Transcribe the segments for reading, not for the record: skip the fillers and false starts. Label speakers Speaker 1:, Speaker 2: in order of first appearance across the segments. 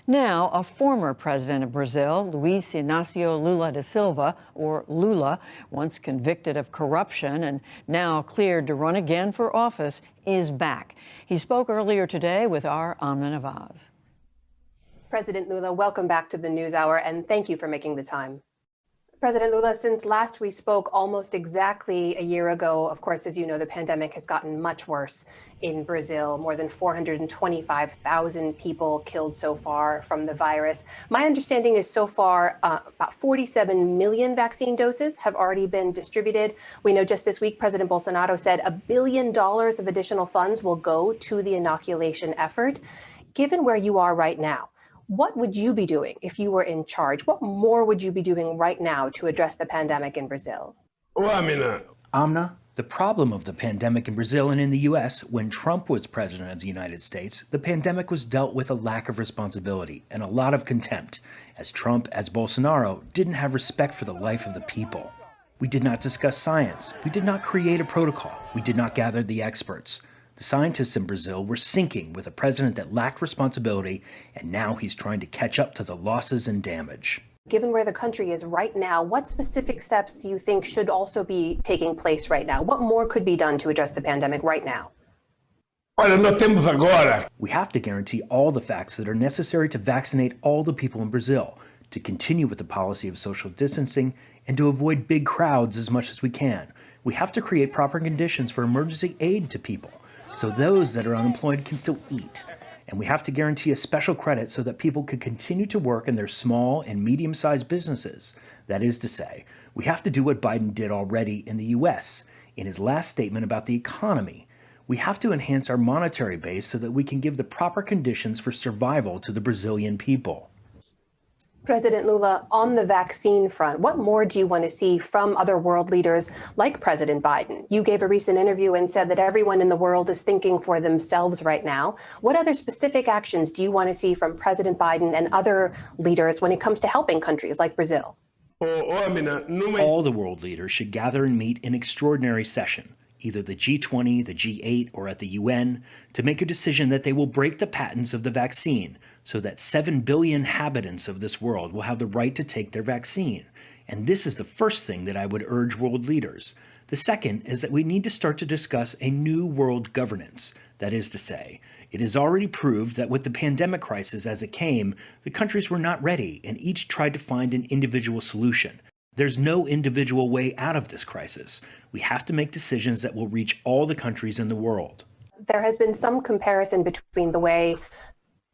Speaker 1: Now, a former president of Brazil, Luiz Inácio Lula da Silva, or Lula, once convicted of corruption and now cleared to run again for office, is back. He spoke earlier today with our Amna Nawaz.
Speaker 2: President Lula, welcome back to the NewsHour, and thank you for making the time. President Lula, since last we spoke almost exactly a year ago, of course, as you know, the pandemic has gotten much worse in Brazil. More than 425,000 people killed so far from the virus. My understanding is so far about 47 million vaccine doses have already been distributed. We know just this week, President Bolsonaro said $1 billion of additional funds will go to the inoculation effort. Given where you are right now, what would you be doing if you were in charge? What more would you be doing right now to address the pandemic in Brazil?
Speaker 3: Amna, the problem of the pandemic in Brazil and in the U.S., when Trump was president of the United States, the pandemic was dealt with a lack of responsibility and a lot of contempt, as Trump, as Bolsonaro, didn't have respect for the life of the people. We did not discuss science. We did not create a protocol. We did not gather the experts. The scientists in Brazil were sinking with a president that lacked responsibility, and now he's trying to catch up to the losses and damage.
Speaker 2: Given where the country is right now, what specific steps do you think should also be taking place right now? What more could be done to address the pandemic right now?
Speaker 3: We have to guarantee all the facts that are necessary to vaccinate all the people in Brazil, to continue with the policy of social distancing, and to avoid big crowds as much as we can. We have to create proper conditions for emergency aid to people, so those that are unemployed can still eat. And we have to guarantee a special credit so that people can continue to work in their small and medium-sized businesses. That is to say, we have to do what Biden did already in the U.S. in his last statement about the economy. We have to enhance our monetary base so that we can give the proper conditions for survival to the Brazilian people.
Speaker 2: President Lula, on the vaccine front, what more do you want to see from other world leaders like President Biden? You gave a recent interview and said that everyone in the world is thinking for themselves right now. What other specific actions do you want to see from President Biden and other leaders when it comes to helping countries like Brazil?
Speaker 3: All the world leaders should gather and meet in extraordinary session, either the G20, the G8, or at the UN, to make a decision that they will break the patents of the vaccine so that 7 billion inhabitants of this world will have the right to take their vaccine. And this is the first thing that I would urge world leaders. The second is that we need to start to discuss a new world governance. That is to say, it is already proved that with the pandemic crisis as it came, the countries were not ready and each tried to find an individual solution. There's no individual way out of this crisis. We have to make decisions that will reach all the countries in the world.
Speaker 2: There has been some comparison between the way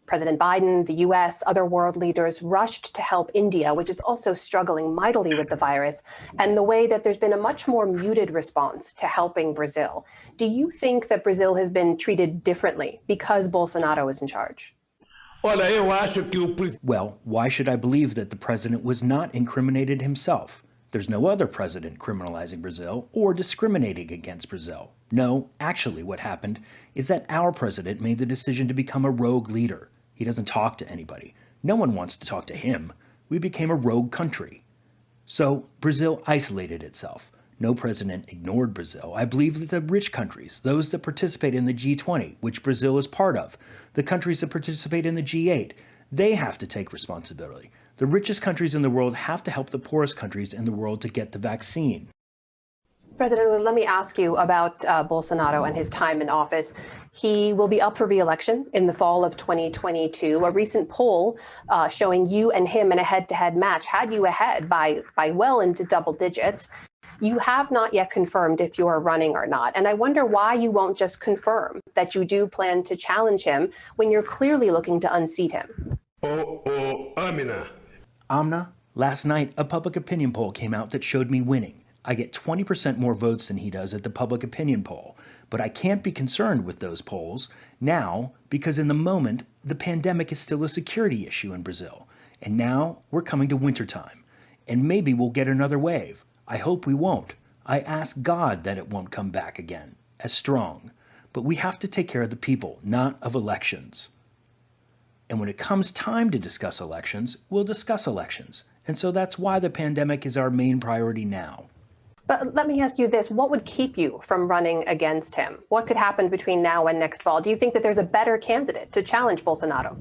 Speaker 2: President Biden, the U.S., other world leaders rushed to help India, which is also struggling mightily with the virus, and the way that there's been a much more muted response to helping Brazil. Do you think that Brazil has been treated differently because Bolsonaro is in charge?
Speaker 3: Well, why should I believe that the president was not incriminated himself? There's no other president criminalizing Brazil or discriminating against Brazil. No, actually what happened is that our president made the decision to become a rogue leader. He doesn't talk to anybody. No one wants to talk to him. We became a rogue country. So Brazil isolated itself. No president ignored Brazil. I believe that the rich countries, those that participate in the G20, which Brazil is part of, the countries that participate in the G8, they have to take responsibility. The richest countries in the world have to help the poorest countries in the world to get the vaccine.
Speaker 2: President Lula, let me ask you about Bolsonaro and his time in office. He will be up for re-election in the fall of 2022. A recent poll showing you and him in a head-to-head match had you ahead by well into double digits. You have not yet confirmed if you are running or not. And I wonder why you won't just confirm that you do plan to challenge him when you're clearly looking to unseat him.
Speaker 3: Amna, last night a public opinion poll came out that showed me winning. I get 20% more votes than he does at the public opinion poll. But I can't be concerned with those polls now because in the moment, the pandemic is still a security issue in Brazil. And now we're coming to wintertime. And maybe we'll get another wave. I hope we won't. I ask God that it won't come back again, as strong. But we have to take care of the people, not of elections. And when it comes time to discuss elections, we'll discuss elections. And so that's why the pandemic is our main priority now.
Speaker 2: But let me ask you this, what would keep you from running against him? What could happen between now and next fall? Do you think that there's a better candidate to challenge Bolsonaro?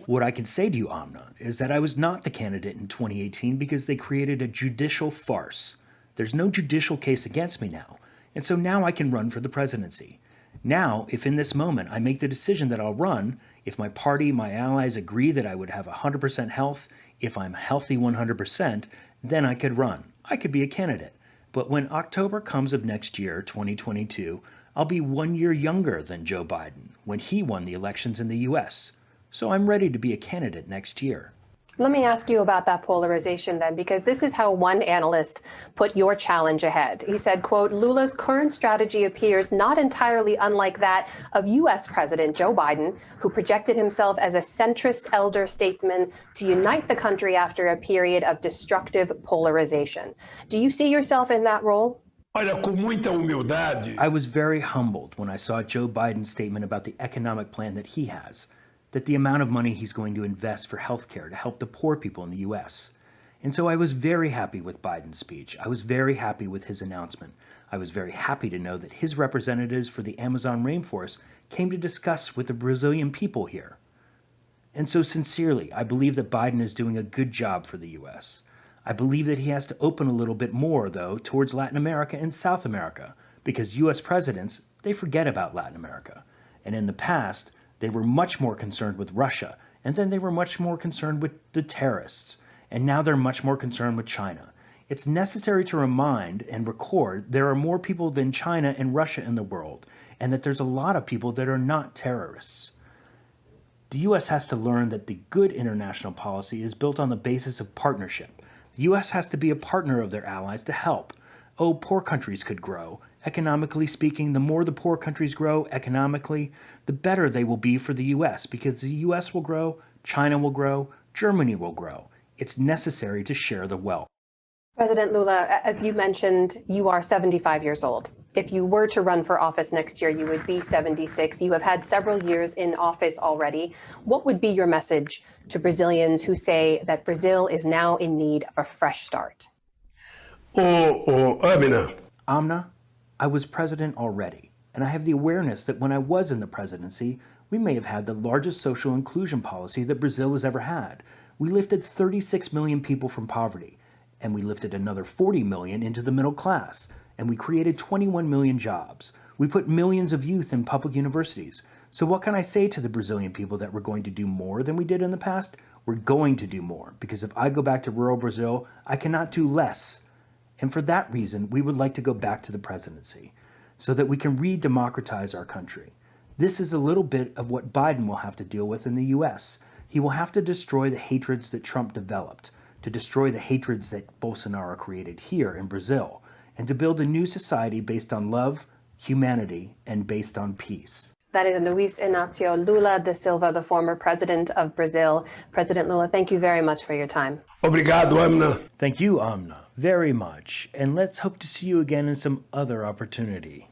Speaker 3: What I can say to you, Amna, is that I was not the candidate in 2018 because they created a judicial farce. There's no judicial case against me now, and so now I can run for the presidency. Now, if in this moment I make the decision that I'll run, if my party, my allies agree that I would have 100% health, if I'm healthy 100%, then I could run. I could be a candidate. But when October comes of next year, 2022, I'll be 1 year younger than Joe Biden when he won the elections in the U.S. So I'm ready to be a candidate next year.
Speaker 2: Let me ask you about that polarization then, because this is how one analyst put your challenge ahead. He said, quote, Lula's current strategy appears not entirely unlike that of U.S. President Joe Biden, who projected himself as a centrist elder statesman to unite the country after a period of destructive polarization. Do you see yourself in that role?
Speaker 3: I was very humbled when I saw Joe Biden's statement about the economic plan that he has, that the amount of money he's going to invest for healthcare to help the poor people in the U.S. And so I was very happy with Biden's speech. I was very happy with his announcement. I was very happy to know that his representatives for the Amazon rainforest came to discuss with the Brazilian people here. And so sincerely, I believe that Biden is doing a good job for the U.S. I believe that he has to open a little bit more, though, towards Latin America and South America, because U.S. presidents, they forget about Latin America. And in the past, they were much more concerned with Russia, and then they were much more concerned with the terrorists, and now they're much more concerned with China. It's necessary to remind and record there are more people than China and Russia in the world, and that there's a lot of people that are not terrorists. The U.S. has to learn that the good international policy is built on the basis of partnership. The U.S. has to be a partner of their allies to help. Oh, poor countries could grow. Economically speaking, the more the poor countries grow economically, the better they will be for the U.S. because the U.S. will grow, China will grow, Germany will grow. It's necessary to share the wealth.
Speaker 2: President Lula, as you mentioned, you are 75 years old. If you were to run for office next year, you would be 76. You have had several years in office already. What would be your message to Brazilians who say that Brazil is now in need of a fresh start?
Speaker 3: Amna, I was president already, and I have the awareness that when I was in the presidency, we may have had the largest social inclusion policy that Brazil has ever had. We lifted 36 million people from poverty, and we lifted another 40 million into the middle class, and we created 21 million jobs. We put millions of youth in public universities. So what can I say to the Brazilian people that we're going to do more than we did in the past? We're going to do more, because if I go back to rural Brazil, I cannot do less. And for that reason, we would like to go back to the presidency so that we can re-democratize our country. This is a little bit of what Biden will have to deal with in the U.S. He will have to destroy the hatreds that Trump developed, to destroy the hatreds that Bolsonaro created here in Brazil, and to build a new society based on love, humanity, and based on peace.
Speaker 2: That is Luiz Inácio Lula da Silva, the former president of Brazil. President Lula, thank you very much for your time.
Speaker 4: Obrigado, Amna.
Speaker 3: Thank you, Amna, very much. And let's hope to see you again in some other opportunity.